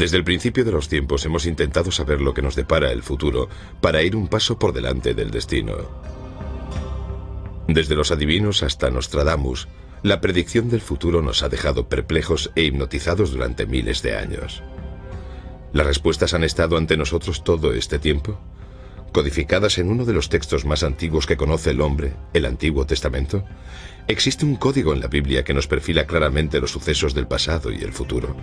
Desde el principio de los tiempos hemos intentado saber lo que nos depara el futuro para ir un paso por delante del destino. Desde los adivinos hasta Nostradamus, la predicción del futuro nos ha dejado perplejos e hipnotizados durante miles de años. ¿Las respuestas han estado ante nosotros todo este tiempo? Codificadas en uno de los textos más antiguos que conoce el hombre, el Antiguo Testamento, existe un código en la Biblia que nos perfila claramente los sucesos del pasado y el futuro.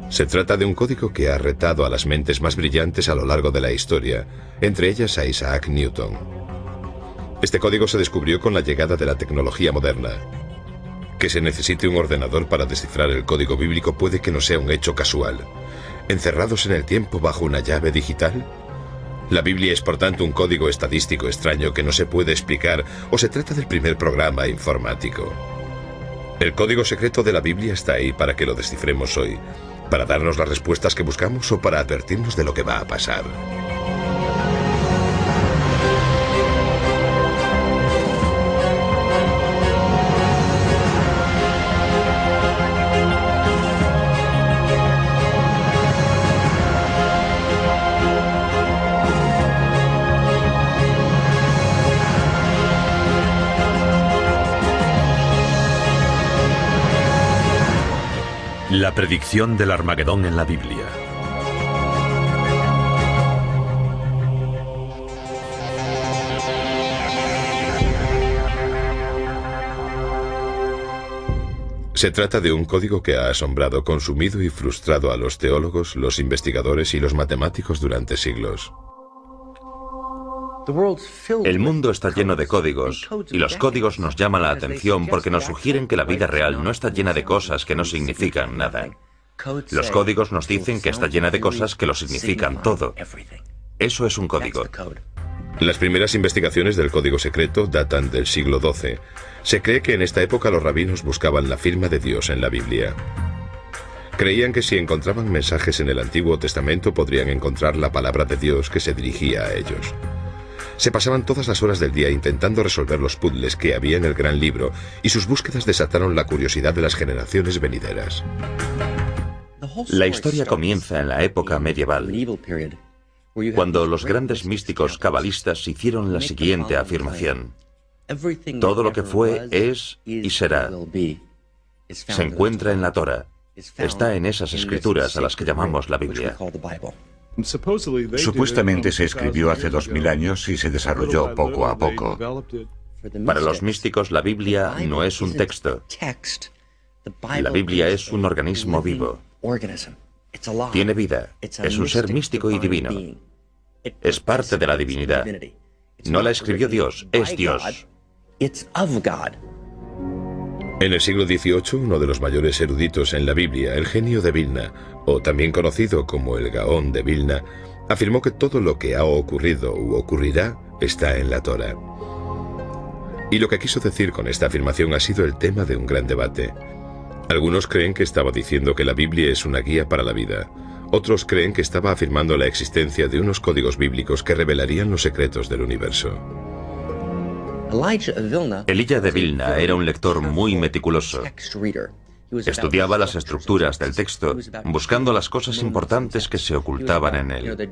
Se trata de un código que ha retado a las mentes más brillantes a lo largo de la historia, entre ellas a Isaac Newton. Este código se descubrió con la llegada de la tecnología moderna. Que se necesite un ordenador para descifrar el código bíblico puede que no sea un hecho casual. ¿Encerrados en el tiempo bajo una llave digital? ¿La Biblia es por tanto un código estadístico extraño que no se puede explicar o se trata del primer programa informático? El código secreto de la Biblia está ahí para que lo descifremos hoy, para darnos las respuestas que buscamos o para advertirnos de lo que va a pasar. La predicción del Armagedón en la Biblia. Se trata de un código que ha asombrado, consumido y frustrado a los teólogos, los investigadores y los matemáticos durante siglos. El mundo está lleno de códigos, y los códigos nos llaman la atención porque nos sugieren que la vida real no está llena de cosas que no significan nada. Los códigos nos dicen que está llena de cosas que lo significan todo. Eso es un código. Las primeras investigaciones del código secreto datan del siglo XII. Se cree que en esta época los rabinos buscaban la firma de Dios en la Biblia. Creían que si encontraban mensajes en el Antiguo Testamento podrían encontrar la palabra de Dios que se dirigía a ellos. Se pasaban todas las horas del día intentando resolver los puzzles que había en el gran libro, y sus búsquedas desataron la curiosidad de las generaciones venideras. La historia comienza en la época medieval, cuando los grandes místicos cabalistas hicieron la siguiente afirmación: todo lo que fue, es y será. Se encuentra en la Torá. Está en esas escrituras a las que llamamos la Biblia. Supuestamente se escribió hace 2000 años y se desarrolló poco a poco. Para los místicos, la Biblia no es un texto. La Biblia es un organismo vivo. Tiene vida. Es un ser místico y divino. Es parte de la divinidad. No la escribió Dios, es Dios. En el siglo XVIII, uno de los mayores eruditos en la Biblia, el genio de Vilna, o también conocido como el Gaón de Vilna, afirmó que todo lo que ha ocurrido u ocurrirá está en la Torá. Y lo que quiso decir con esta afirmación ha sido el tema de un gran debate. Algunos creen que estaba diciendo que la Biblia es una guía para la vida. Otros creen que estaba afirmando la existencia de unos códigos bíblicos que revelarían los secretos del universo. Elijah de Vilna era un lector muy meticuloso. Estudiaba las estructuras del texto, buscando las cosas importantes que se ocultaban en él.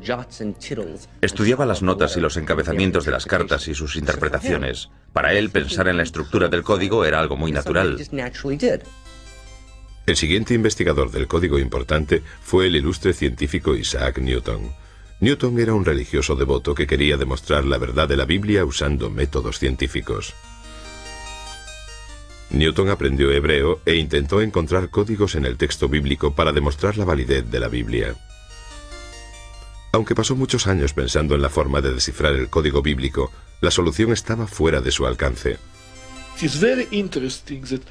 Estudiaba las notas y los encabezamientos de las cartas y sus interpretaciones. Para él, pensar en la estructura del código era algo muy natural. El siguiente investigador del código importante fue el ilustre científico Isaac Newton. Newton era un religioso devoto que quería demostrar la verdad de la Biblia usando métodos científicos. Newton aprendió hebreo e intentó encontrar códigos en el texto bíblico para demostrar la validez de la Biblia. Aunque pasó muchos años pensando en la forma de descifrar el código bíblico, la solución estaba fuera de su alcance.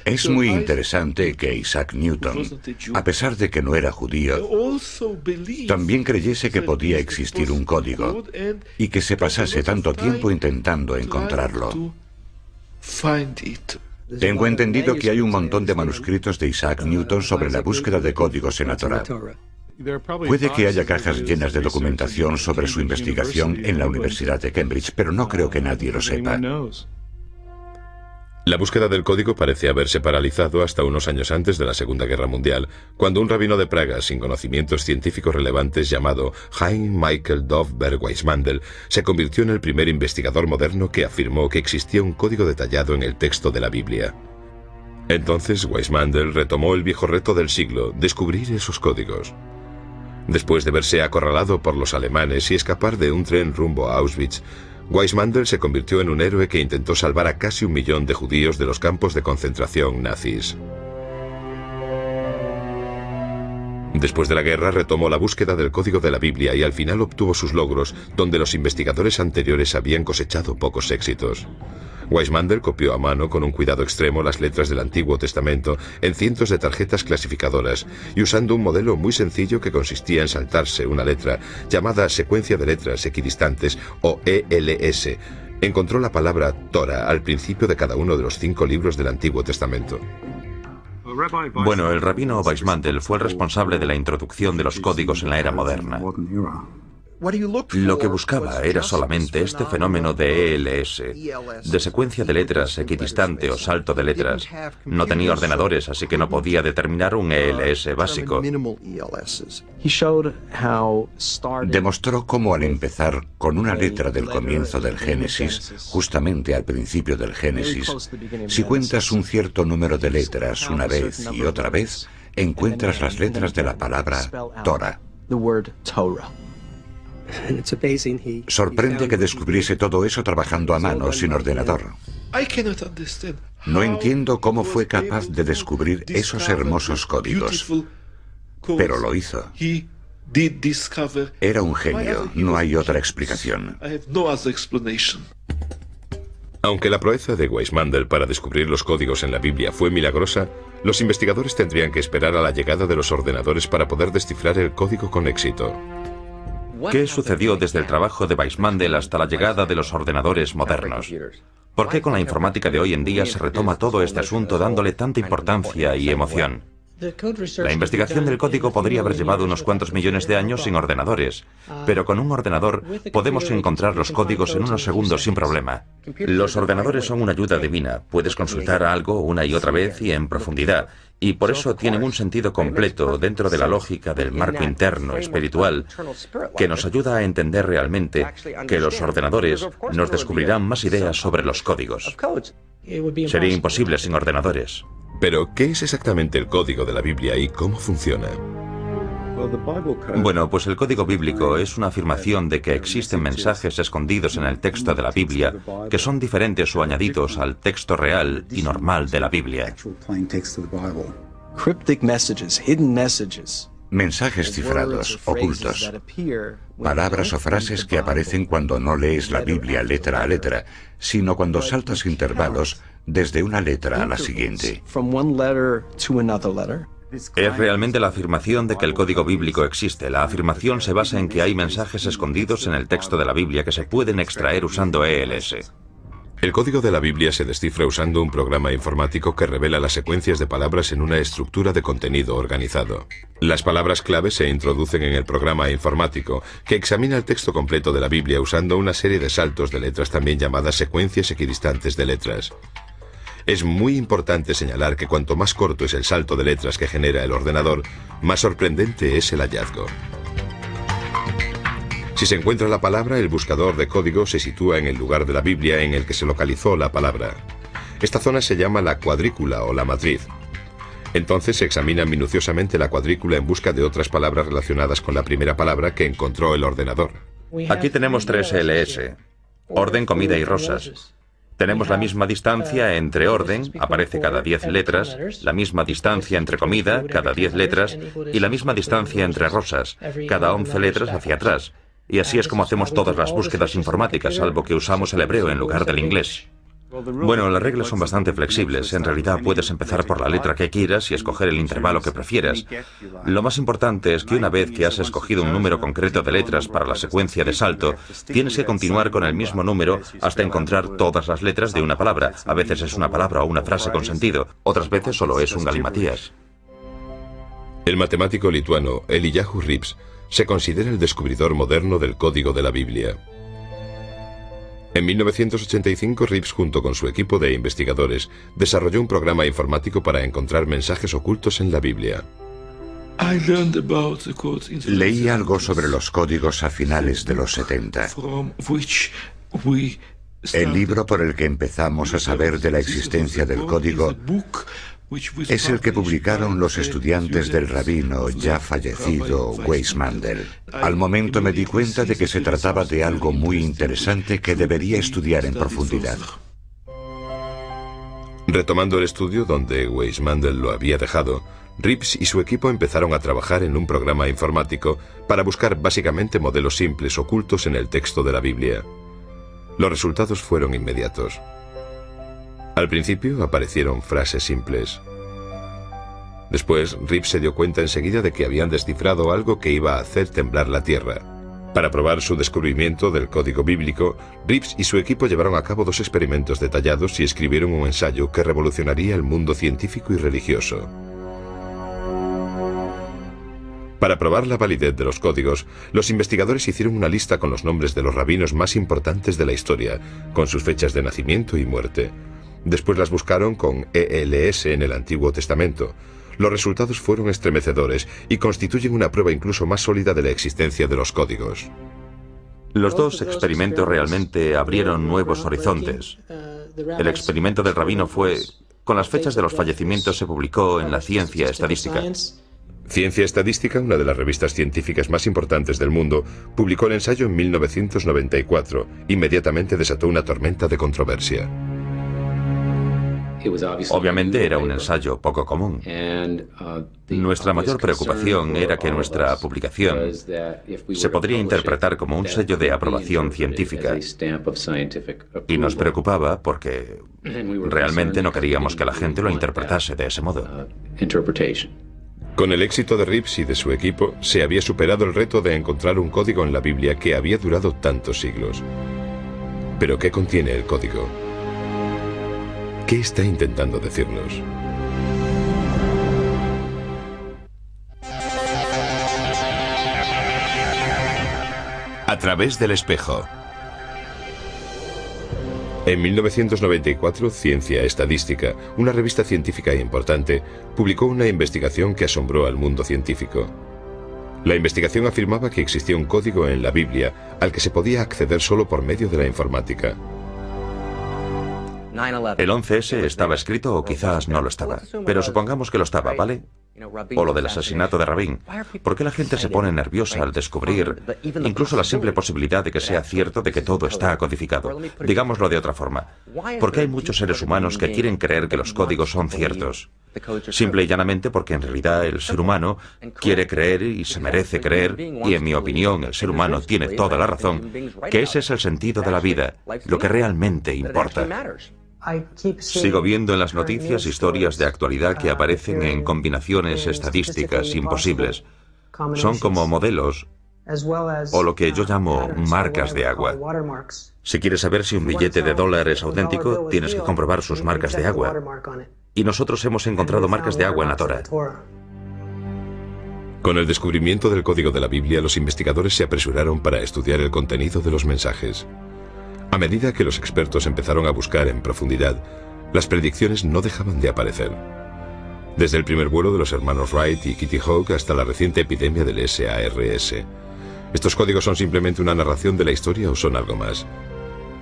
Es muy interesante que Isaac Newton, a pesar de que no era judío, también creyese que podía existir un código y que se pasase tanto tiempo intentando encontrarlo. Tengo entendido que hay un montón de manuscritos de Isaac Newton sobre la búsqueda de códigos en la Torá. Puede que haya cajas llenas de documentación sobre su investigación en la Universidad de Cambridge, pero no creo que nadie lo sepa. La búsqueda del código parece haberse paralizado hasta unos años antes de la Segunda Guerra Mundial, cuando un rabino de Praga sin conocimientos científicos relevantes llamado Hein Michael Dovberg Weissmandel se convirtió en el primer investigador moderno que afirmó que existía un código detallado en el texto de la Biblia. Entonces Weissmandel retomó el viejo reto del siglo, descubrir esos códigos. Después de verse acorralado por los alemanes y escapar de un tren rumbo a Auschwitz, Weissmandel se convirtió en un héroe que intentó salvar a casi 1 millón de judíos de los campos de concentración nazis. Después de la guerra retomó la búsqueda del código de la Biblia y al final obtuvo sus logros, donde los investigadores anteriores habían cosechado pocos éxitos. Weissmandel copió a mano con un cuidado extremo las letras del Antiguo Testamento en cientos de tarjetas clasificadoras y usando un modelo muy sencillo que consistía en saltarse una letra, llamada secuencia de letras equidistantes o ELS. Encontró la palabra Torah al principio de cada uno de los 5 libros del Antiguo Testamento. Bueno, el rabino Weissmandel fue el responsable de la introducción de los códigos en la era moderna. Lo que buscaba era solamente este fenómeno de ELS, de secuencia de letras equidistante o salto de letras. No tenía ordenadores, así que no podía determinar un ELS básico. Demostró cómo al empezar con una letra del comienzo del Génesis, justamente al principio del Génesis, si cuentas un cierto número de letras una vez y otra vez, encuentras las letras de la palabra Torah. Sorprende que descubriese todo eso trabajando a mano, sin ordenador. No entiendo cómo fue capaz de descubrir esos hermosos códigos, pero lo hizo. Era un genio, no hay otra explicación. Aunque la proeza de Weissmandel para descubrir los códigos en la Biblia fue milagrosa, los investigadores tendrían que esperar a la llegada de los ordenadores para poder descifrar el código con éxito. ¿Qué sucedió desde el trabajo de Weissmandel hasta la llegada de los ordenadores modernos? ¿Por qué con la informática de hoy en día se retoma todo este asunto dándole tanta importancia y emoción? La investigación del código podría haber llevado unos cuantos millones de años sin ordenadores, pero con un ordenador podemos encontrar los códigos en unos segundos sin problema. Los ordenadores son una ayuda divina, puedes consultar algo una y otra vez y en profundidad, y por eso tienen un sentido completo dentro de la lógica del marco interno espiritual que nos ayuda a entender realmente que los ordenadores nos descubrirán más ideas sobre los códigos. Sería imposible sin ordenadores. Pero, ¿qué es exactamente el código de la Biblia y cómo funciona? Bueno, pues el código bíblico es una afirmación de que existen mensajes escondidos en el texto de la Biblia que son diferentes o añadidos al texto real y normal de la Biblia. Mensajes cifrados, ocultos. Palabras o frases que aparecen cuando no lees la Biblia letra a letra, sino cuando saltas intervalos desde una letra a la siguiente. Es realmente la afirmación de que el código bíblico existe. La afirmación se basa en que hay mensajes escondidos en el texto de la Biblia que se pueden extraer usando ELS. El código de la Biblia se descifra usando un programa informático que revela las secuencias de palabras en una estructura de contenido organizado. Las palabras clave se introducen en el programa informático, que examina el texto completo de la Biblia usando una serie de saltos de letras también llamadas secuencias equidistantes de letras. Es muy importante señalar que cuanto más corto es el salto de letras que genera el ordenador, más sorprendente es el hallazgo. Si se encuentra la palabra, el buscador de código se sitúa en el lugar de la Biblia en el que se localizó la palabra. Esta zona se llama la cuadrícula o la matriz. Entonces se examina minuciosamente la cuadrícula en busca de otras palabras relacionadas con la primera palabra que encontró el ordenador. Aquí tenemos 3 ELS: orden, comida y rosas. Tenemos la misma distancia entre orden, aparece cada 10 letras, la misma distancia entre comida, cada 10 letras, y la misma distancia entre rosas, cada 11 letras hacia atrás. Y así es como hacemos todas las búsquedas informáticas, salvo que usamos el hebreo en lugar del inglés. Bueno, las reglas son bastante flexibles. En realidad puedes empezar por la letra que quieras y escoger el intervalo que prefieras. Lo más importante es que una vez que has escogido un número concreto de letras para la secuencia de salto, tienes que continuar con el mismo número hasta encontrar todas las letras de una palabra. A veces es una palabra o una frase con sentido, otras veces solo es un galimatías. El matemático lituano Eliyahu Rips se considera el descubridor moderno del código de la Biblia. En 1985, Reeves, junto con su equipo de investigadores, desarrolló un programa informático para encontrar mensajes ocultos en la Biblia. Leí algo sobre los códigos a finales de los 70. El libro por el que empezamos a saber de la existencia del código es el que publicaron los estudiantes del rabino ya fallecido Weizmann. Al momento me di cuenta de que se trataba de algo muy interesante que debería estudiar en profundidad. Retomando el estudio donde Weizmann lo había dejado, Reeves y su equipo empezaron a trabajar en un programa informático para buscar básicamente modelos simples ocultos en el texto de la Biblia. Los resultados fueron inmediatos. Al principio aparecieron frases simples. Después, Reeves se dio cuenta enseguida de que habían descifrado algo que iba a hacer temblar la tierra. Para probar su descubrimiento del código bíblico, Reeves y su equipo llevaron a cabo 2 experimentos detallados y escribieron un ensayo que revolucionaría el mundo científico y religioso. Para probar la validez de los códigos, los investigadores hicieron una lista con los nombres de los rabinos más importantes de la historia, con sus fechas de nacimiento y muerte. Después las buscaron con ELS en el Antiguo Testamento. Los resultados fueron estremecedores y constituyen una prueba incluso más sólida de la existencia de los códigos. Los 2 experimentos realmente abrieron nuevos horizontes. El experimento del rabino fue... Con las fechas de los fallecimientos se publicó en la Ciencia Estadística. Ciencia Estadística, una de las revistas científicas más importantes del mundo, publicó el ensayo en 1994. Inmediatamente desató una tormenta de controversia. Obviamente era un ensayo poco común. Nuestra mayor preocupación era que nuestra publicación se podría interpretar como un sello de aprobación científica. Y nos preocupaba porque realmente no queríamos que la gente lo interpretase de ese modo. Con el éxito de Reeves y de su equipo, se había superado el reto de encontrar un código en la Biblia que había durado tantos siglos. ¿Pero qué contiene el código? ¿Qué está intentando decirnos? A través del espejo. En 1994, Ciencia Estadística, una revista científica importante, publicó una investigación que asombró al mundo científico. La investigación afirmaba que existía un código en la Biblia al que se podía acceder solo por medio de la informática. El 11S estaba escrito o quizás no lo estaba, pero supongamos que lo estaba, ¿vale? O lo del asesinato de Rabin. ¿Por qué la gente se pone nerviosa al descubrir incluso la simple posibilidad de que sea cierto de que todo está codificado? Digámoslo de otra forma. ¿Por qué hay muchos seres humanos que quieren creer que los códigos son ciertos? Simple y llanamente porque en realidad el ser humano quiere creer y se merece creer, y en mi opinión el ser humano tiene toda la razón, que ese es el sentido de la vida, lo que realmente importa. Sigo viendo en las noticias historias de actualidad que aparecen en combinaciones estadísticas imposibles. Son como modelos, o lo que yo llamo marcas de agua. Si quieres saber si un billete de dólar es auténtico, tienes que comprobar sus marcas de agua. Y nosotros hemos encontrado marcas de agua en la Torá. Con el descubrimiento del código de la Biblia, los investigadores se apresuraron para estudiar el contenido de los mensajes. A medida que los expertos empezaron a buscar en profundidad, las predicciones no dejaban de aparecer. Desde el primer vuelo de los hermanos Wright y Kitty Hawk hasta la reciente epidemia del SARS. ¿Estos códigos son simplemente una narración de la historia o son algo más?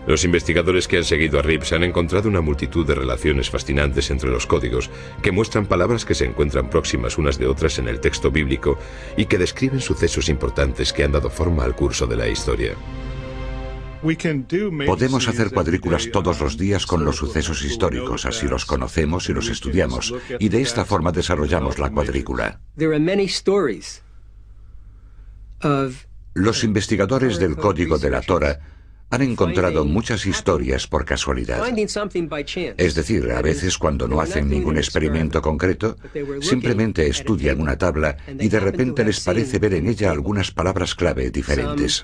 Los investigadores que han seguido a Reeves han encontrado una multitud de relaciones fascinantes entre los códigos, que muestran palabras que se encuentran próximas unas de otras en el texto bíblico y que describen sucesos importantes que han dado forma al curso de la historia. Podemos hacer cuadrículas todos los días con los sucesos históricos, así los conocemos y los estudiamos, y de esta forma desarrollamos la cuadrícula. Los investigadores del código de la Torá han encontrado muchas historias por casualidad. Es decir, a veces cuando no hacen ningún experimento concreto, simplemente estudian una tabla y de repente les parece ver en ella algunas palabras clave diferentes.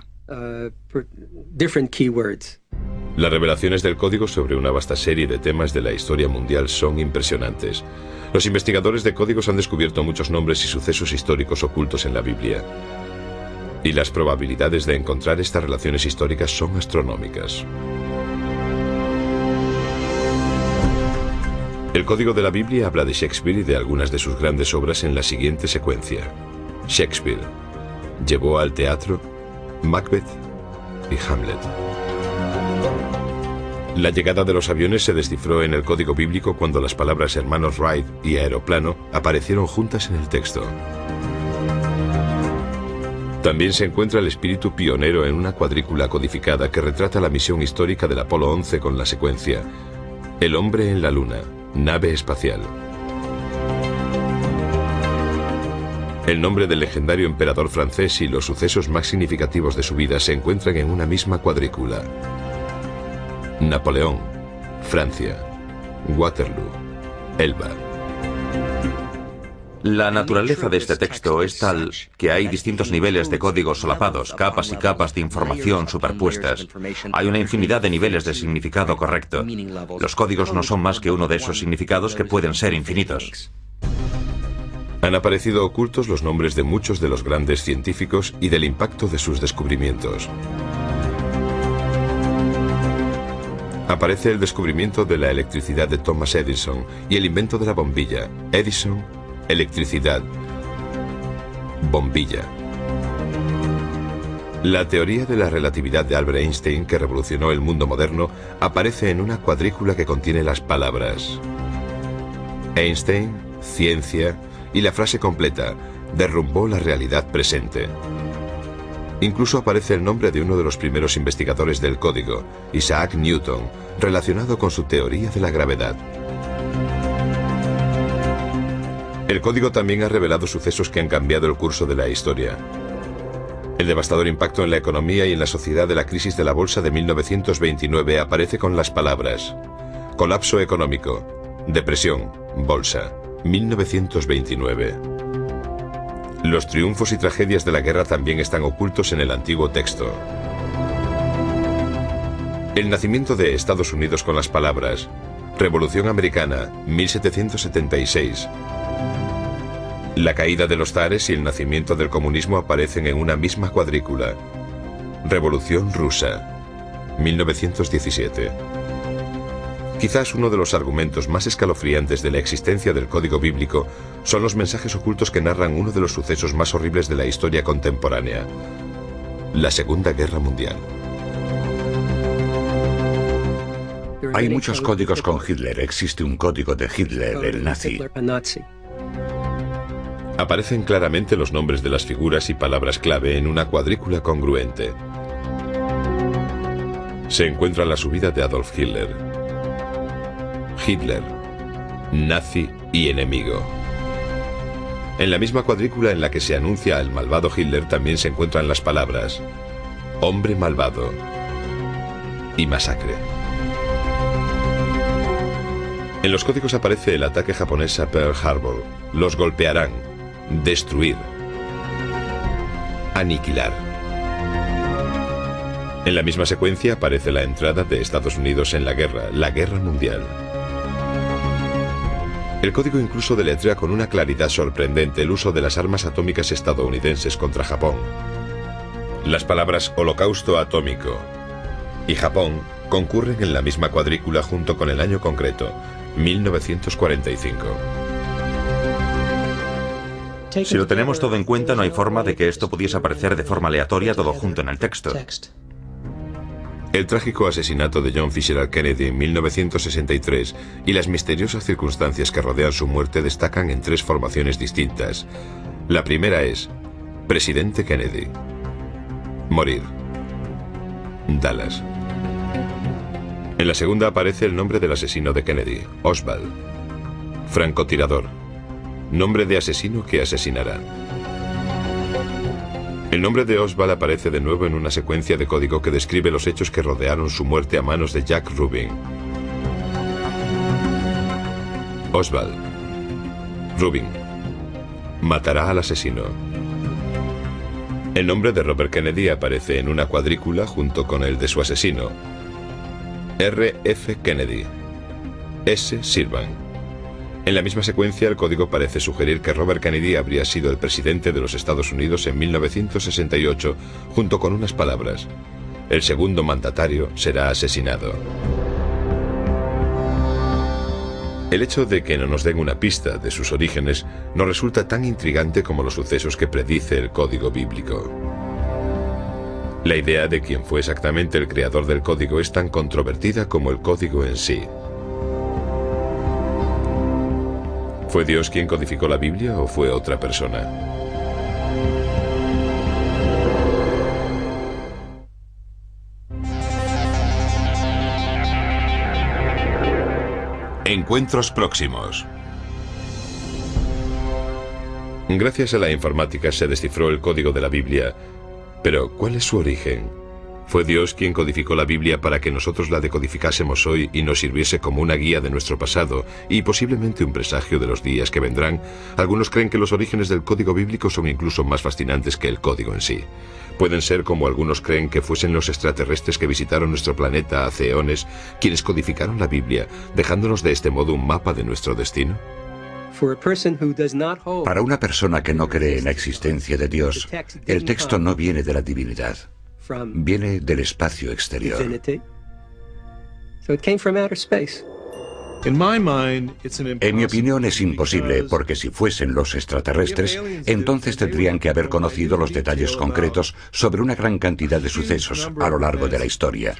Las revelaciones del código sobre una vasta serie de temas de la historia mundial son impresionantes. Los investigadores de códigos han descubierto muchos nombres y sucesos históricos ocultos en la Biblia. Y las probabilidades de encontrar estas relaciones históricas son astronómicas. El código de la Biblia habla de Shakespeare y de algunas de sus grandes obras en la siguiente secuencia. Shakespeare llevó al teatro Macbeth y Hamlet. La llegada de los aviones se descifró en el código bíblico cuando las palabras hermanos Wright y aeroplano aparecieron juntas en el texto. También se encuentra el espíritu pionero en una cuadrícula codificada que retrata la misión histórica del Apolo 11 con la secuencia: el hombre en la luna, nave espacial. El nombre del legendario emperador francés y los sucesos más significativos de su vida se encuentran en una misma cuadrícula: Napoleón, Francia, Waterloo, Elba. La naturaleza de este texto es tal que hay distintos niveles de códigos solapados, capas y capas de información superpuestas. Hay una infinidad de niveles de significado correcto. Los códigos no son más que uno de esos significados que pueden ser infinitos. Han aparecido ocultos los nombres de muchos de los grandes científicos y del impacto de sus descubrimientos. Aparece el descubrimiento de la electricidad de Thomas Edison y el invento de la bombilla. Edison, electricidad, bombilla. La teoría de la relatividad de Albert Einstein, que revolucionó el mundo moderno, aparece en una cuadrícula que contiene las palabras Einstein, ciencia y la frase completa: derrumbó la realidad presente. Incluso aparece el nombre de uno de los primeros investigadores del código, Isaac Newton, relacionado con su teoría de la gravedad. El código también ha revelado sucesos que han cambiado el curso de la historia. El devastador impacto en la economía y en la sociedad de la crisis de la bolsa de 1929 aparece con las palabras: colapso económico, depresión, bolsa, 1929. Los triunfos y tragedias de la guerra también están ocultos en el antiguo texto. El nacimiento de Estados Unidos con las palabras Revolución Americana, 1776. La caída de los zares y el nacimiento del comunismo aparecen en una misma cuadrícula. Revolución Rusa, 1917. Quizás uno de los argumentos más escalofriantes de la existencia del código bíblico son los mensajes ocultos que narran uno de los sucesos más horribles de la historia contemporánea: la Segunda Guerra Mundial. Hay muchos códigos con Hitler. Existe un código de Hitler, el nazi. Aparecen claramente los nombres de las figuras y palabras clave en una cuadrícula congruente. Se encuentra la subida de Adolf Hitler. Hitler, nazi y enemigo. En la misma cuadrícula en la que se anuncia al malvado Hitler también se encuentran las palabras hombre malvado y masacre. En los códigos aparece el ataque japonés a Pearl Harbor. Los golpearán, destruir, aniquilar. En la misma secuencia aparece la entrada de Estados Unidos en la Guerra Mundial. El código incluso deletrea con una claridad sorprendente el uso de las armas atómicas estadounidenses contra Japón. Las palabras holocausto atómico y Japón concurren en la misma cuadrícula junto con el año concreto, 1945. Si lo tenemos todo en cuenta, no hay forma de que esto pudiese aparecer de forma aleatoria todo junto en el texto. El trágico asesinato de John Fitzgerald Kennedy en 1963 y las misteriosas circunstancias que rodean su muerte destacan en tres formaciones distintas. La primera es Presidente Kennedy. Morir. Dallas. En la segunda aparece el nombre del asesino de Kennedy, Oswald. Francotirador. Nombre de asesino que asesinará. El nombre de Oswald aparece de nuevo en una secuencia de código que describe los hechos que rodearon su muerte a manos de Jack Rubin. Oswald. Rubin. Matará al asesino. El nombre de Robert Kennedy aparece en una cuadrícula junto con el de su asesino. R.F. Kennedy. S. Sirvan. En la misma secuencia, el código parece sugerir que Robert Kennedy habría sido el presidente de los Estados Unidos en 1968, junto con unas palabras: el segundo mandatario será asesinado. El hecho de que no nos den una pista de sus orígenes nos resulta tan intrigante como los sucesos que predice el código bíblico. La idea de quién fue exactamente el creador del código es tan controvertida como el código en sí. ¿Fue Dios quien codificó la Biblia o fue otra persona? Encuentros próximos. Gracias a la informática se descifró el código de la Biblia, pero ¿cuál es su origen? ¿Fue Dios quien codificó la Biblia para que nosotros la decodificásemos hoy y nos sirviese como una guía de nuestro pasado y posiblemente un presagio de los días que vendrán? Algunos creen que los orígenes del código bíblico son incluso más fascinantes que el código en sí. Pueden ser como algunos creen que fuesen los extraterrestres que visitaron nuestro planeta hace eones quienes codificaron la Biblia, dejándonos de este modo un mapa de nuestro destino. Para una persona que no cree en la existencia de Dios, el texto no viene de la divinidad, viene del espacio exterior. En mi opinión es imposible, porque si fuesen los extraterrestres, entonces tendrían que haber conocido los detalles concretos sobre una gran cantidad de sucesos a lo largo de la historia.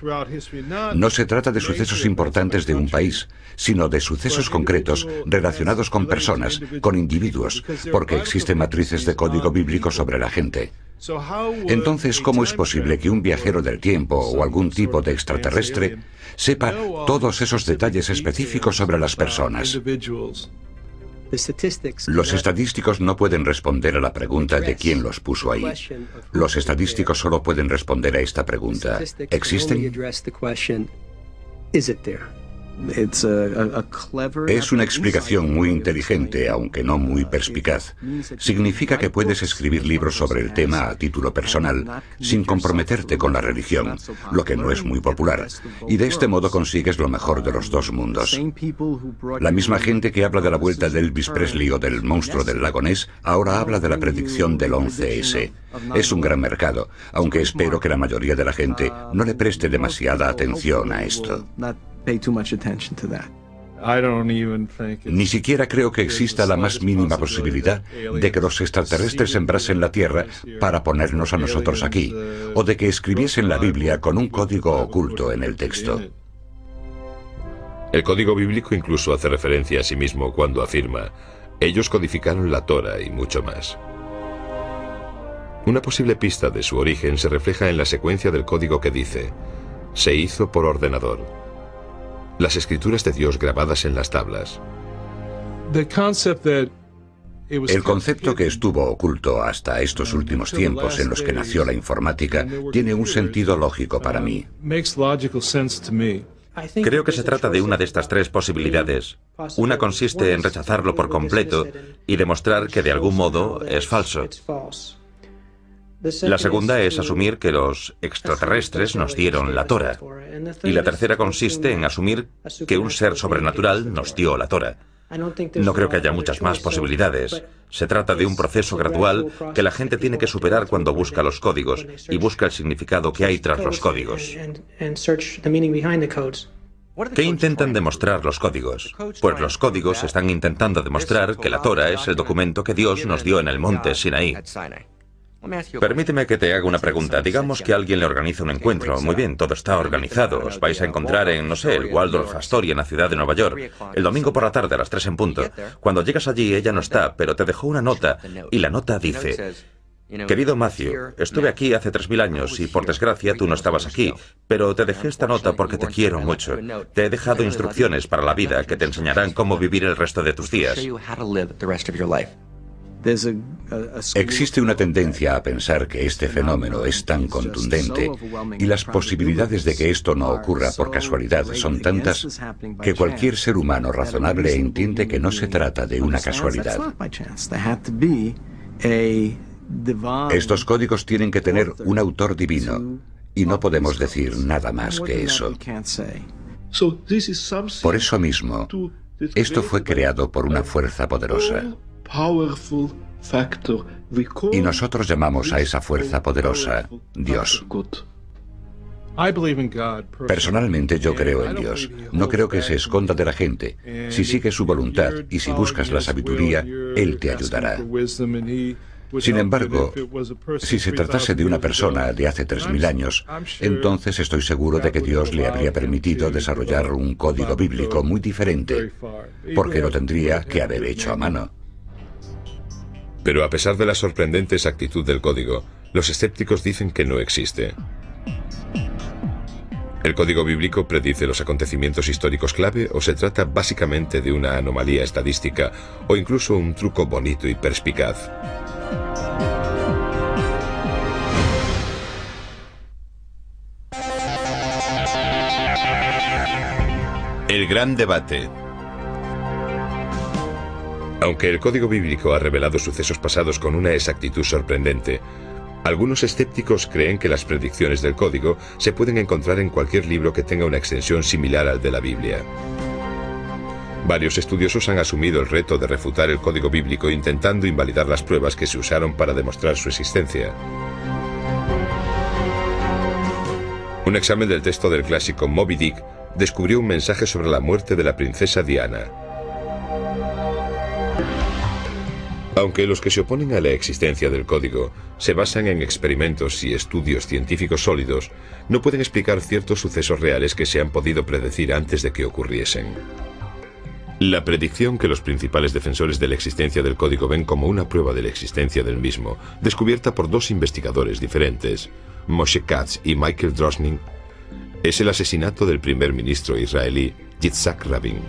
No se trata de sucesos importantes de un país, sino de sucesos concretos relacionados con personas, con individuos, porque existen matrices de código bíblico sobre la gente. Entonces, ¿cómo es posible que un viajero del tiempo o algún tipo de extraterrestre sepa todos esos detalles específicos sobre las personas? Los estadísticos no pueden responder a la pregunta de quién los puso ahí. Los estadísticos solo pueden responder a esta pregunta: ¿existen? Es una explicación muy inteligente, aunque no muy perspicaz. Significa que puedes escribir libros sobre el tema a título personal, sin comprometerte con la religión, lo que no es muy popular, y de este modo consigues lo mejor de los dos mundos. La misma gente que habla de la vuelta de Elvis Presley o del monstruo del lago Ness, ahora habla de la predicción del 11S. Es un gran mercado, aunque espero que la mayoría de la gente no le preste demasiada atención a esto. Ni siquiera creo que exista la más mínima posibilidad de que los extraterrestres sembrasen la Tierra para ponernos a nosotros aquí, o de que escribiesen la Biblia con un código oculto en el texto. El código bíblico incluso hace referencia a sí mismo cuando afirma: ellos codificaron la Torá y mucho más. Una posible pista de su origen se refleja en la secuencia del código que dice: se hizo por ordenador. Las escrituras de Dios grabadas en las tablas. El concepto que estuvo oculto hasta estos últimos tiempos en los que nació la informática tiene un sentido lógico para mí. Creo que se trata de una de estas tres posibilidades. Una consiste en rechazarlo por completo y demostrar que de algún modo es falso. La segunda es asumir que los extraterrestres nos dieron la Torá. Y la tercera consiste en asumir que un ser sobrenatural nos dio la Torá. No creo que haya muchas más posibilidades. Se trata de un proceso gradual que la gente tiene que superar cuando busca los códigos y busca el significado que hay tras los códigos. ¿Qué intentan demostrar los códigos? Pues los códigos están intentando demostrar que la Torá es el documento que Dios nos dio en el monte Sinaí. Permíteme que te haga una pregunta. Digamos que alguien le organiza un encuentro. Muy bien, todo está organizado. Os vais a encontrar en, no sé, el Waldorf Astoria en la ciudad de Nueva York, el domingo por la tarde a las 3 en punto. Cuando llegas allí, ella no está, pero te dejó una nota, y la nota dice: querido Matthew, estuve aquí hace 3000 años y por desgracia tú no estabas aquí, pero te dejé esta nota porque te quiero mucho. Te he dejado instrucciones para la vida que te enseñarán cómo vivir el resto de tus días. Existe una tendencia a pensar que este fenómeno es tan contundente y las posibilidades de que esto no ocurra por casualidad son tantas que cualquier ser humano razonable entiende que no se trata de una casualidad. Estos códigos tienen que tener un autor divino y no podemos decir nada más que eso. Por eso mismo, esto fue creado por una fuerza poderosa. Y nosotros llamamos a esa fuerza poderosa Dios. Personalmente yo creo en Dios. No creo que se esconda de la gente. Si sigues su voluntad y si buscas la sabiduría, Él te ayudará. Sin embargo, si se tratase de una persona de hace 3000 años, entonces estoy seguro de que Dios le habría permitido desarrollar un código bíblico muy diferente, porque lo tendría que haber hecho a mano. Pero a pesar de la sorprendente exactitud del código, los escépticos dicen que no existe. ¿El código bíblico predice los acontecimientos históricos clave o se trata básicamente de una anomalía estadística o incluso un truco bonito y perspicaz? El gran debate. Aunque el código bíblico ha revelado sucesos pasados con una exactitud sorprendente, algunos escépticos creen que las predicciones del código se pueden encontrar en cualquier libro que tenga una extensión similar al de la Biblia. Varios estudiosos han asumido el reto de refutar el código bíblico intentando invalidar las pruebas que se usaron para demostrar su existencia. Un examen del texto del clásico Moby Dick descubrió un mensaje sobre la muerte de la princesa Diana. Aunque los que se oponen a la existencia del código se basan en experimentos y estudios científicos sólidos, no pueden explicar ciertos sucesos reales que se han podido predecir antes de que ocurriesen. La predicción que los principales defensores de la existencia del código ven como una prueba de la existencia del mismo, descubierta por dos investigadores diferentes, Moshe Katz y Michael Drosnin, es el asesinato del primer ministro israelí Yitzhak Rabin.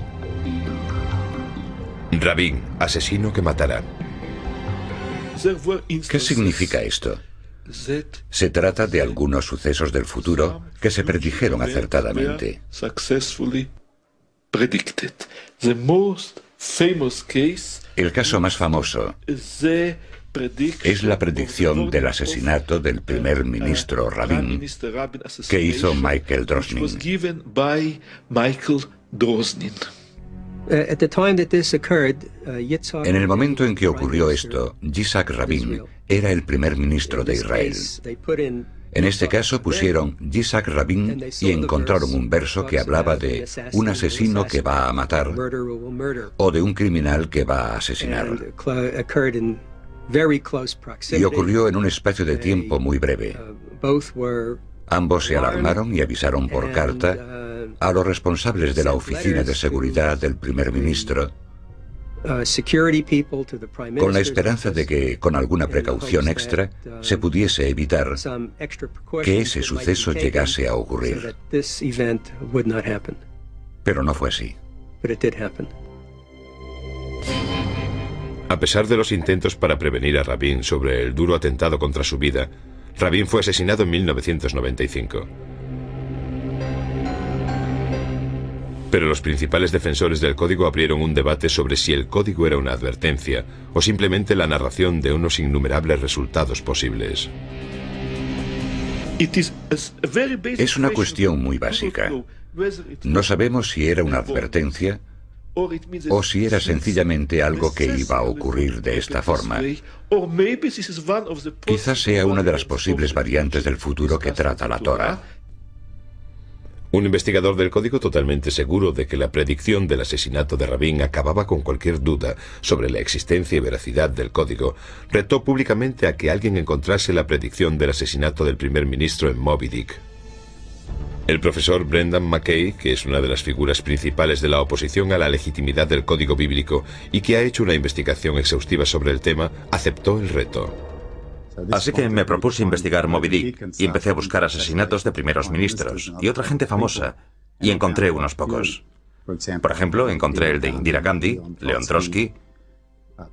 Rabin, asesino que matará. ¿Qué significa esto? Se trata de algunos sucesos del futuro que se predijeron acertadamente. El caso más famoso es la predicción del asesinato del primer ministro Rabin que hizo Michael Drosnin. En el momento en que ocurrió esto, Yitzhak Rabin era el primer ministro de Israel. En este caso pusieron Yitzhak Rabin y encontraron un verso que hablaba de un asesino que va a matar o de un criminal que va a asesinar. Y ocurrió en un espacio de tiempo muy breve. Ambos se alarmaron y avisaron por carta a los responsables de la oficina de seguridad del primer ministro, con la esperanza de que, con alguna precaución extra, se pudiese evitar que ese suceso llegase a ocurrir. Pero no fue así. A pesar de los intentos para prevenir a Rabin sobre el duro atentado contra su vida, Rabin fue asesinado en 1995. Pero los principales defensores del código abrieron un debate sobre si el código era una advertencia o simplemente la narración de unos innumerables resultados posibles. Es una cuestión muy básica. No sabemos si era una advertencia o si era sencillamente algo que iba a ocurrir de esta forma. Quizás sea una de las posibles variantes del futuro que trata la Torá. Un investigador del código totalmente seguro de que la predicción del asesinato de Rabin acababa con cualquier duda sobre la existencia y veracidad del código, retó públicamente a que alguien encontrase la predicción del asesinato del primer ministro en Moby Dick. El profesor Brendan McKay, que es una de las figuras principales de la oposición a la legitimidad del código bíblico y que ha hecho una investigación exhaustiva sobre el tema, aceptó el reto. Así que me propuse investigar Moby Dick y empecé a buscar asesinatos de primeros ministros y otra gente famosa, y encontré unos pocos. Por ejemplo, encontré el de Indira Gandhi, Leon Trotsky,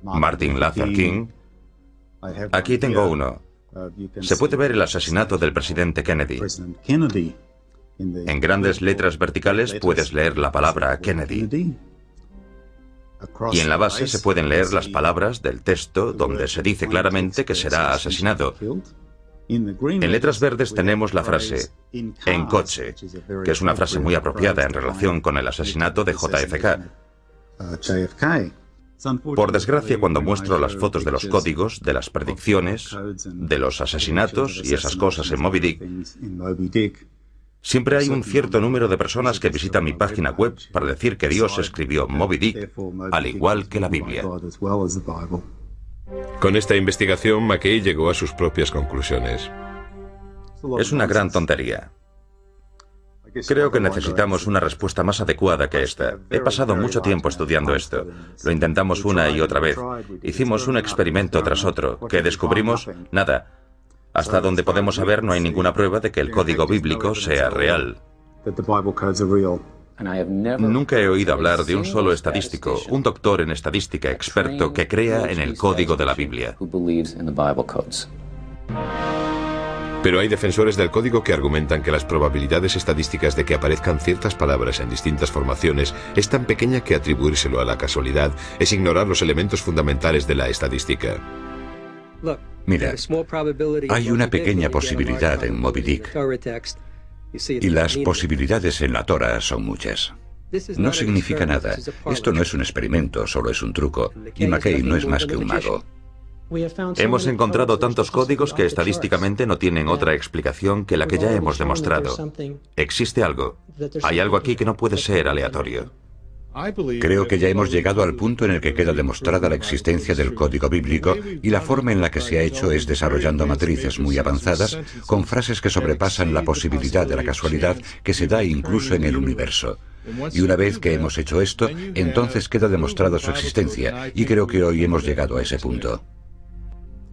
Martin Luther King. Aquí tengo uno. Se puede ver el asesinato del presidente Kennedy. En grandes letras verticales puedes leer la palabra Kennedy. Y en la base se pueden leer las palabras del texto donde se dice claramente que será asesinado. En letras verdes tenemos la frase "en coche", que es una frase muy apropiada en relación con el asesinato de JFK. Por desgracia, cuando muestro las fotos de los códigos, de las predicciones, de los asesinatos y esas cosas en Moby Dick, Siempre hay un cierto número de personas que visitan mi página web para decir que Dios escribió Moby Dick, al igual que la Biblia. Con esta investigación, McKay llegó a sus propias conclusiones. Es una gran tontería. Creo que necesitamos una respuesta más adecuada que esta. He pasado mucho tiempo estudiando esto. Lo intentamos una y otra vez. Hicimos un experimento tras otro. ¿Qué descubrimos? Nada. Hasta donde podemos saber, no hay ninguna prueba de que el código bíblico sea real. Nunca he oído hablar de un solo estadístico, un doctor en estadística experto que crea en el código de la Biblia. Pero hay defensores del código que argumentan que las probabilidades estadísticas de que aparezcan ciertas palabras en distintas formaciones es tan pequeña que atribuírselo a la casualidad es ignorar los elementos fundamentales de la estadística. Mira, hay una pequeña posibilidad en Moby Dick, y las posibilidades en la Torah son muchas. No significa nada. Esto no es un experimento, solo es un truco, y McKay no es más que un mago. Hemos encontrado tantos códigos que estadísticamente no tienen otra explicación que la que ya hemos demostrado. Existe algo. Hay algo aquí que no puede ser aleatorio. Creo que ya hemos llegado al punto en el que queda demostrada la existencia del código bíblico y la forma en la que se ha hecho es desarrollando matrices muy avanzadas con frases que sobrepasan la posibilidad de la casualidad que se da incluso en el universo. Y una vez que hemos hecho esto, entonces queda demostrada su existencia y creo que hoy hemos llegado a ese punto.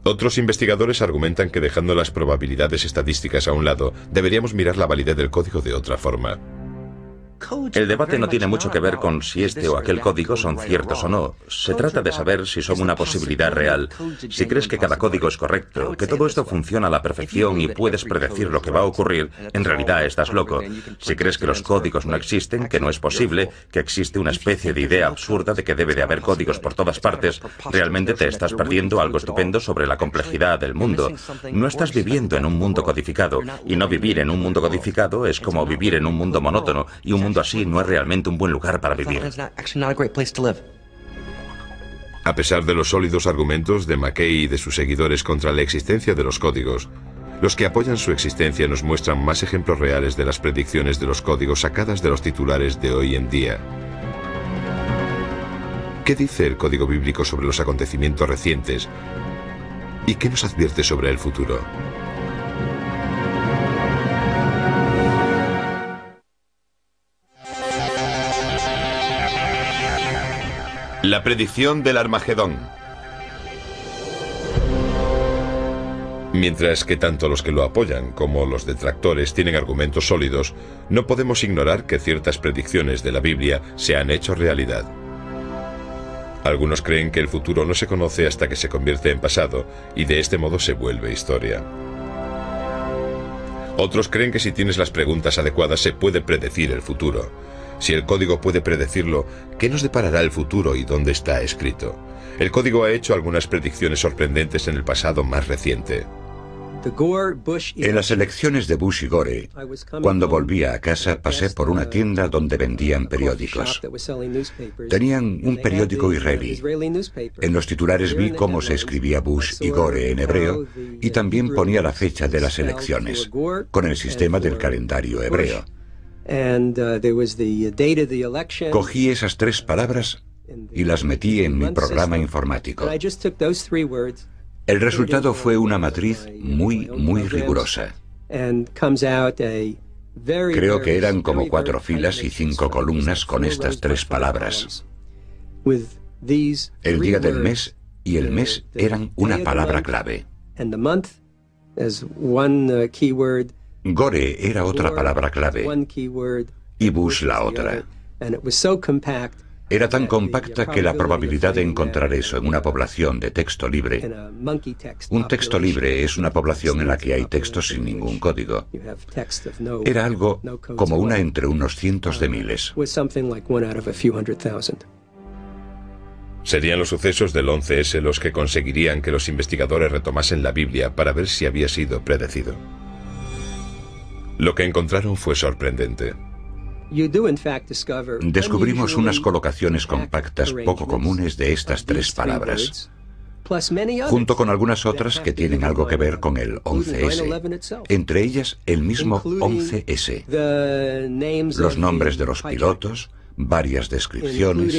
Otros investigadores argumentan que dejando las probabilidades estadísticas a un lado, deberíamos mirar la validez del código de otra forma. El debate no tiene mucho que ver con si este o aquel código son ciertos o no. Se trata de saber si son una posibilidad real. Si crees que cada código es correcto, que todo esto funciona a la perfección y puedes predecir lo que va a ocurrir, en realidad estás loco. Si crees que los códigos no existen, que no es posible, que existe una especie de idea absurda de que debe de haber códigos por todas partes, realmente te estás perdiendo algo estupendo sobre la complejidad del mundo. No estás viviendo en un mundo codificado, y no vivir en un mundo codificado es como vivir en un mundo monótono, y un mundo así no es realmente un buen lugar para vivir. A pesar de los sólidos argumentos de McKay y de sus seguidores contra la existencia de los códigos, los que apoyan su existencia nos muestran más ejemplos reales de las predicciones de los códigos sacadas de los titulares de hoy en día. ¿Qué dice el código bíblico sobre los acontecimientos recientes? ¿Y qué nos advierte sobre el futuro? La predicción del Armagedón. Mientras que tanto los que lo apoyan como los detractores tienen argumentos sólidos, no podemos ignorar que ciertas predicciones de la Biblia se han hecho realidad. Algunos creen que el futuro no se conoce hasta que se convierte en pasado y de este modo se vuelve historia. Otros creen que si tienes las preguntas adecuadas se puede predecir el futuro. Si el código puede predecirlo, ¿qué nos deparará el futuro y dónde está escrito? El código ha hecho algunas predicciones sorprendentes en el pasado más reciente. En las elecciones de Bush y Gore, cuando volvía a casa pasé por una tienda donde vendían periódicos. Tenían un periódico israelí. En los titulares vi cómo se escribía Bush y Gore en hebreo y también ponía la fecha de las elecciones, con el sistema del calendario hebreo. Cogí esas tres palabras y las metí en mi programa informático. El resultado fue una matriz muy rigurosa. Creo que eran como 4 filas y 5 columnas con estas 3 palabras. El día del mes y el mes eran una palabra clave. Gore era otra palabra clave y Bush la otra. Era tan compacta que la probabilidad de encontrar eso en una población de texto libre. Un texto libre es una población en la que hay textos sin ningún código. Era algo como una entre unos cientos de miles. Serían los sucesos del 11S los que conseguirían que los investigadores retomasen la Biblia para ver si había sido predecido. Lo que encontraron fue sorprendente. Descubrimos unas colocaciones compactas poco comunes de estas 3 palabras. junto con algunas otras que tienen algo que ver con el 11S, entre ellas el mismo 11S, los nombres de los pilotos, varias descripciones,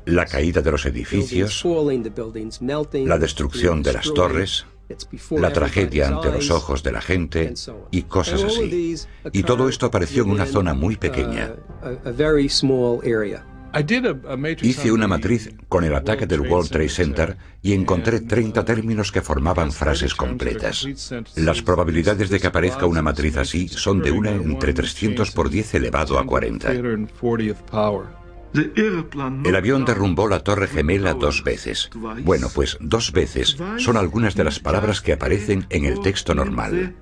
la caída de los edificios, la destrucción de las torres, la tragedia ante los ojos de la gente y cosas así. Y todo esto apareció en una zona muy pequeña. Hice una matriz con el ataque del World Trade Center y encontré 30 términos que formaban frases completas. Las probabilidades de que aparezca una matriz así son de 1 entre 300 por 10 elevado a 40. El avión derrumbó la Torre Gemela 2 veces. Bueno, pues 2 veces son algunas de las palabras que aparecen en el texto normal.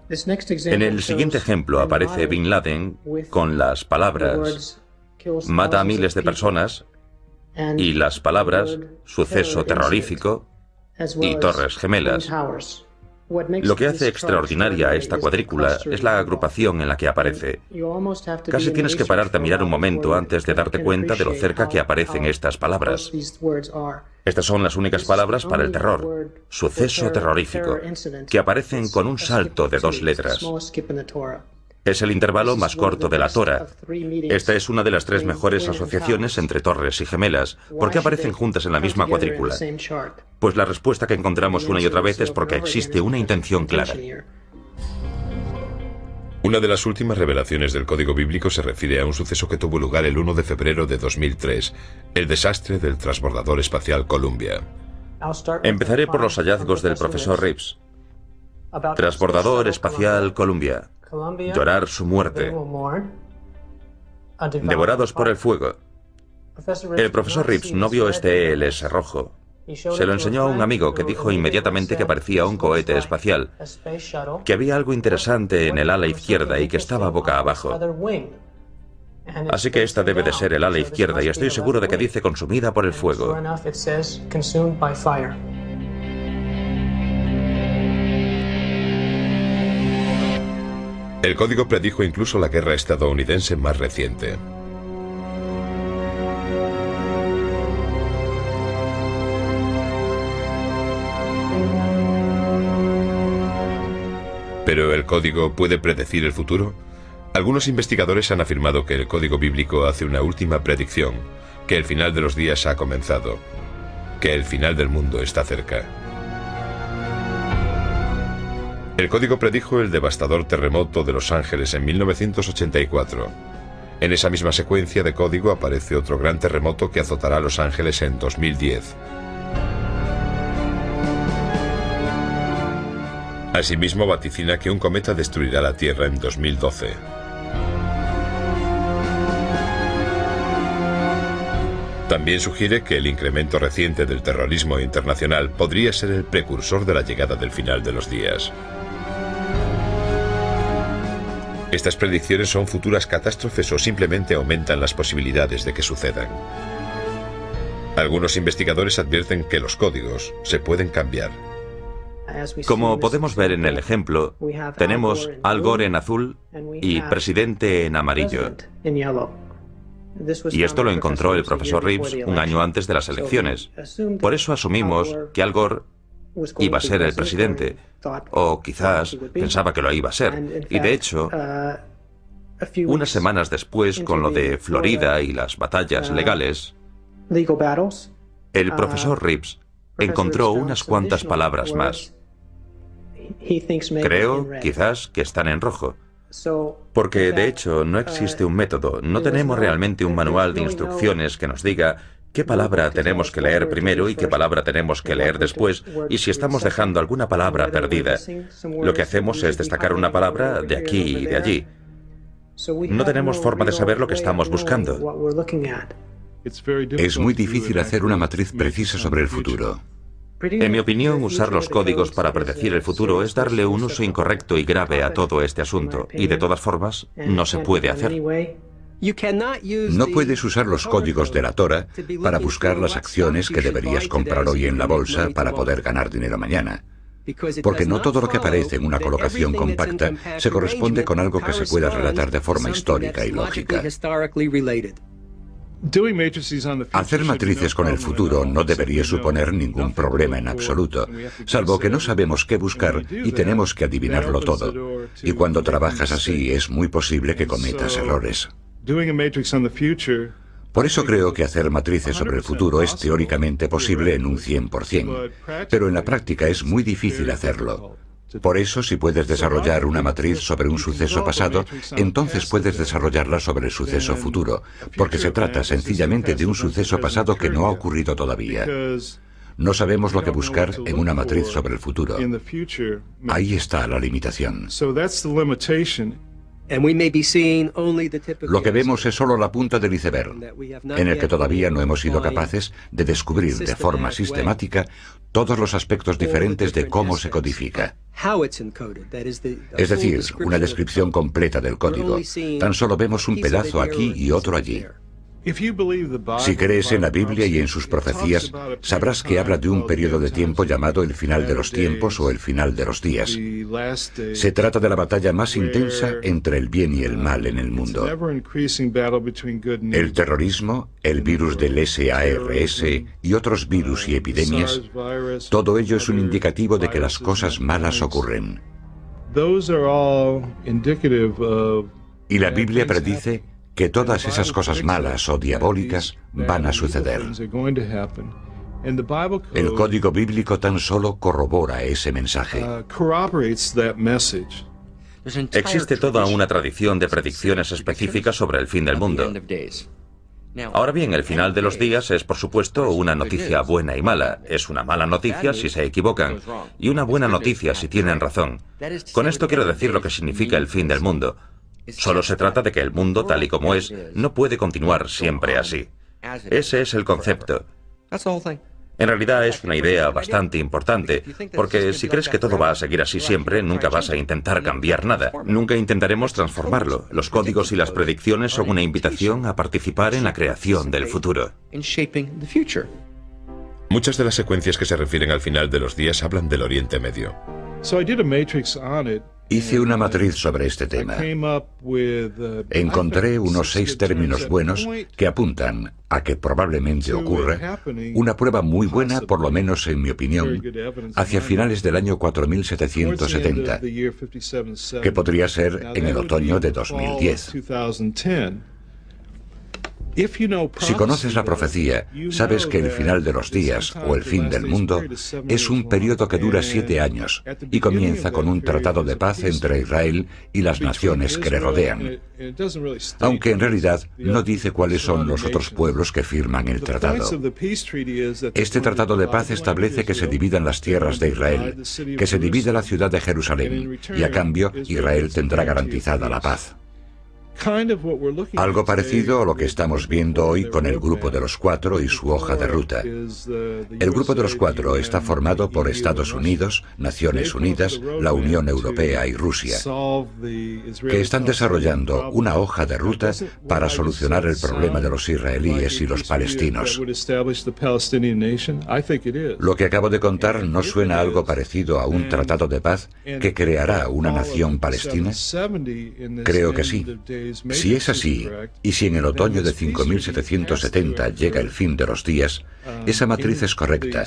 En el siguiente ejemplo aparece Bin Laden con las palabras mata a miles de personas y las palabras suceso terrorífico y Torres Gemelas. Lo que hace extraordinaria a esta cuadrícula es la agrupación en la que aparece. Casi tienes que pararte a mirar un momento antes de darte cuenta de lo cerca que aparecen estas palabras. Estas son las únicas palabras para el terror, suceso terrorífico, que aparecen con un salto de 2 letras. Es el intervalo más corto de la Torah. Esta es una de las 3 mejores asociaciones entre torres y gemelas. ¿Por qué aparecen juntas en la misma cuadrícula? Pues la respuesta que encontramos una y otra vez es porque existe una intención clara. Una de las últimas revelaciones del código bíblico se refiere a un suceso que tuvo lugar el 1 de febrero de 2003, el desastre del transbordador espacial Columbia. Empezaré por los hallazgos del profesor Reeves. Transbordador espacial Columbia. Llorar su muerte. Devorados por el fuego. El profesor Reeves no vio este ELS rojo. Se lo enseñó a un amigo que dijo inmediatamente que parecía un cohete espacial, que había algo interesante en el ala izquierda y que estaba boca abajo. Así que esta debe de ser el ala izquierda y estoy seguro de que dice consumida por el fuego. El código predijo incluso la guerra estadounidense más reciente. ¿Pero el código puede predecir el futuro? Algunos investigadores han afirmado que el código bíblico hace una última predicción, que el final de los días ha comenzado, que el final del mundo está cerca. El código predijo el devastador terremoto de Los Ángeles en 1984. En esa misma secuencia de código aparece otro gran terremoto que azotará a Los Ángeles en 2010. Asimismo vaticina que un cometa destruirá la Tierra en 2012. También sugiere que el incremento reciente del terrorismo internacional podría ser el precursor de la llegada del final de los días. ¿Estas predicciones son futuras catástrofes o simplemente aumentan las posibilidades de que sucedan? Algunos investigadores advierten que los códigos se pueden cambiar. Como podemos ver en el ejemplo, tenemos Al Gore en azul y presidente en amarillo. Y esto lo encontró el profesor Reeves un año antes de las elecciones. Por eso asumimos que Al Gore iba a ser el presidente, o quizás pensaba que lo iba a ser. Y de hecho, unas semanas después, con lo de Florida y las batallas legales, el profesor Reeves encontró unas cuantas palabras más. Creo, quizás, que están en rojo. Porque, de hecho, no existe un método, no tenemos realmente un manual de instrucciones que nos diga qué palabra tenemos que leer primero y qué palabra tenemos que leer después, y si estamos dejando alguna palabra perdida. Lo que hacemos es destacar una palabra de aquí y de allí. No tenemos forma de saber lo que estamos buscando. Es muy difícil hacer una matriz precisa sobre el futuro. En mi opinión, usar los códigos para predecir el futuro es darle un uso incorrecto y grave a todo este asunto, y de todas formas, no se puede hacer. No puedes usar los códigos de la Torah para buscar las acciones que deberías comprar hoy en la bolsa para poder ganar dinero mañana. Porque no todo lo que aparece en una colocación compacta se corresponde con algo que se pueda relatar de forma histórica y lógica. Hacer matrices con el futuro no debería suponer ningún problema en absoluto, salvo que no sabemos qué buscar y tenemos que adivinarlo todo. Y cuando trabajas así es muy posible que cometas errores. Por eso creo que hacer matrices sobre el futuro es teóricamente posible en un 100%, pero en la práctica es muy difícil hacerlo. Por eso, si puedes desarrollar una matriz sobre un suceso pasado, entonces puedes desarrollarla sobre el suceso futuro, porque se trata sencillamente de un suceso pasado que no ha ocurrido todavía. No sabemos lo que buscar en una matriz sobre el futuro. Ahí está la limitación. Lo que vemos es solo la punta del iceberg, en el que todavía no hemos sido capaces de descubrir de forma sistemática todos los aspectos diferentes de cómo se codifica. Es decir, una descripción completa del código. Tan solo vemos un pedazo aquí y otro allí. Si crees en la Biblia y en sus profecías, sabrás que habla de un periodo de tiempo llamado el final de los tiempos o el final de los días. Se trata de la batalla más intensa entre el bien y el mal en el mundo. El terrorismo, el virus del SARS y otros virus y epidemias, todo ello es un indicativo de que las cosas malas ocurren. Y la Biblia predice que todas esas cosas malas o diabólicas van a suceder. El código bíblico tan solo corrobora ese mensaje. Existe toda una tradición de predicciones específicas sobre el fin del mundo. Ahora bien, el final de los días es, por supuesto, una noticia buena y mala. Es una mala noticia si se equivocan y una buena noticia si tienen razón. Con esto quiero decir lo que significa el fin del mundo. Solo se trata de que el mundo, tal y como es, no puede continuar siempre así. Ese es el concepto. En realidad es una idea bastante importante, porque si crees que todo va a seguir así siempre, nunca vas a intentar cambiar nada. Nunca intentaremos transformarlo. Los códigos y las predicciones son una invitación a participar en la creación del futuro. Muchas de las secuencias que se refieren al final de los días hablan del Oriente Medio. Hice una matriz sobre este tema. Encontré unos 6 términos buenos que apuntan a que probablemente ocurra una prueba muy buena, por lo menos en mi opinión, hacia finales del año 4770, que podría ser en el otoño de 2010. Si conoces la profecía, sabes que el final de los días o el fin del mundo es un periodo que dura 7 años y comienza con un tratado de paz entre Israel y las naciones que le rodean, aunque en realidad no dice cuáles son los otros pueblos que firman el tratado. Este tratado de paz establece que se dividan las tierras de Israel, que se divida la ciudad de Jerusalén y a cambio Israel tendrá garantizada la paz. Algo parecido a lo que estamos viendo hoy con el Grupo de los Cuatro y su hoja de ruta. El Grupo de los Cuatro está formado por Estados Unidos, Naciones Unidas, la Unión Europea y Rusia, que están desarrollando una hoja de ruta para solucionar el problema de los israelíes y los palestinos. Lo que acabo de contar no suena algo parecido a un tratado de paz que creará una nación palestina. Creo que sí. Si es así, y si en el otoño de 5770 llega el fin de los días, esa matriz es correcta.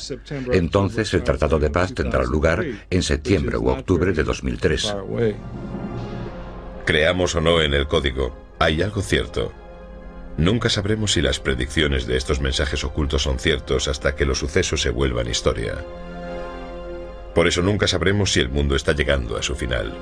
Entonces el Tratado de Paz tendrá lugar en septiembre u octubre de 2003. Creamos o no en el código, hay algo cierto. Nunca sabremos si las predicciones de estos mensajes ocultos son ciertos hasta que los sucesos se vuelvan historia. Por eso nunca sabremos si el mundo está llegando a su final.